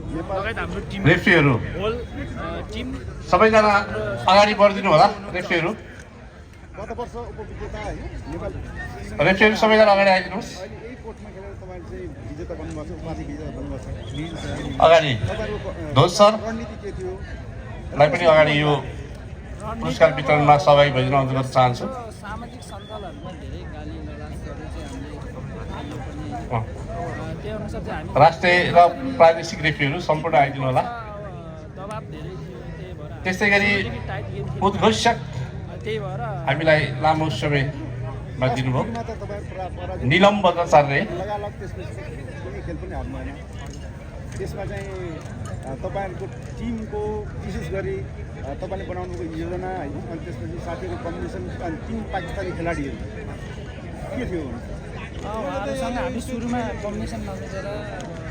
लगायत हाम्रो team रेफ्रीहरू whole team सबैजना अगाडि बढिदिनु होला। रेफ्रीहरू गत वर्ष उपविजेता होइन नेपाल रेफ्रीहरू सबैजना अगाडि आइदिनुहोस्। अहिले यही कोर्टमा खेलेर तपाईँ चाहिँ विजेता बन्नुभएको छ, उपाधि विजेता बन्नुभएको छ। अगाडि तपाईँहरूको ध्वज सर रणनीति के थियो? लाई पनि अगाडि यो पुरस्कार वितरणमा सहभागी भइदिन अनुरोध गर्न चाहन्छु। सामाजिक सञ्जालहरूमा धेरै गाली गलाजहरू चाहिँ हामीले अँ। त्यही अनुसार चाहिँ हामी राष्ट्रिय र प्रादेशिक रेफ्रीहरू सम्पूर्ण आइदिनु होला। दबाब धेरै थियो, त्यही भएर त्यस्तै गरी अलिकति टाइट गेम थियो। उद्घोषक त्यही भएर हामीलाई लामो समयमा दिनुभयो। मा त तपाईँहरू पराजित निलम बज्राचार्य लगालग त्यसपछि कुनै खेल पनि हार्नु भएन। त्यसमा चाहिँ तपाईँहरूको टिमको विशेष गरी तपाईँले बनाउनुको योजना होइन, अनि त्यसपछि साथीहरूको कम्बिनेसन अनि 3 पाकिस्तानी खेलाडीहरू के थियो? उहाँहरूसँग हामी सुरुमा कम्बिनेसन नमिलेर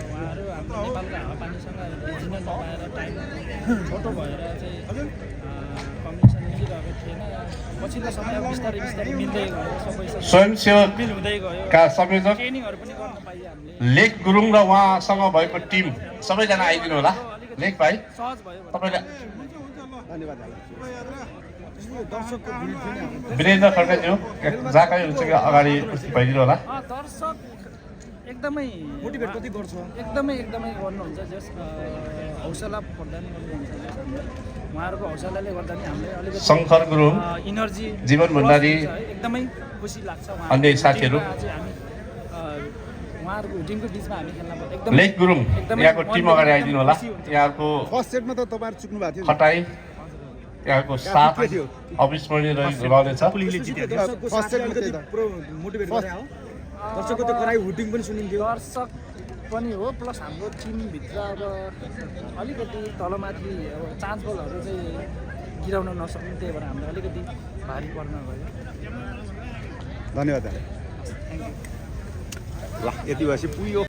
उहाँहरू हाम्रो नेपालको हावापानीसँग भिजिन नपाएर टाइम छोटो भएर चाहिँ कम्बिनेसन मिलिरहेको थिएन। पछिल्लो समय बिस्तारै बिस्तारै मिल्दै गयो, सबैसँग स्वयंसेवक मिल हुँदै गयो। का संयोजक ट्रेनिङहरू पनि गर्न पाइयो हामीले। लेख गुरुङ र उहाँसँग भएको टिम सबैजना आइदिनु होला। लेख भाइ सहज भयो भनौँ। तपाईँले धन्यवाद। यो दर्शकको भिड थियो नि हाम्रो। वीरेन्द्र खड्काज्यू जहाँ कहीँ हुन्छ कि अगाडि उपस्थित भइदिनु होला। दर्शक एकदमै मोटिभेट कति गर्छ? एकदमै गर्नुहुन्छ। जस हौसला प्रदान गर्नुहुन्छ जस हामीलाई। उहाँहरूको हौसलाले गर्दा नि हामीले अलिकति शङ्कर गुरुङ इनर्जी जीवन भण्डारी एकदमै खुसी लाग्छ। अन्य साथीहरू उहाँहरूको टिमको बिचमा हामी खेल्न पाउँदा एकदमै लेख गुरुङ यहाँको टिम अगाडि आइदिनु होला। यहाँको फर्स्ट सेटमा त तपाईँहरू चुक्नु भएको थियो नि। खटाई यहाँको साथ अविस्मरणीय रहनेछ। फर्स्ट सेटमा त्यही त मोटिभेट गरे हो। दर्शकको त्यो कराई हुटिङ पनि सुनिन्थ्यो। दर्शक पनि हो प्लस हाम्रो टिमभित्र अब अलिकति तलमाथि अब चान्स बलहरू चाहिँ गिराउन नसक्ने, त्यही भएर हामीलाई अलिकति भारी पर्न गयो। धन्यवाद। ल यति भएपछि पुग्यो।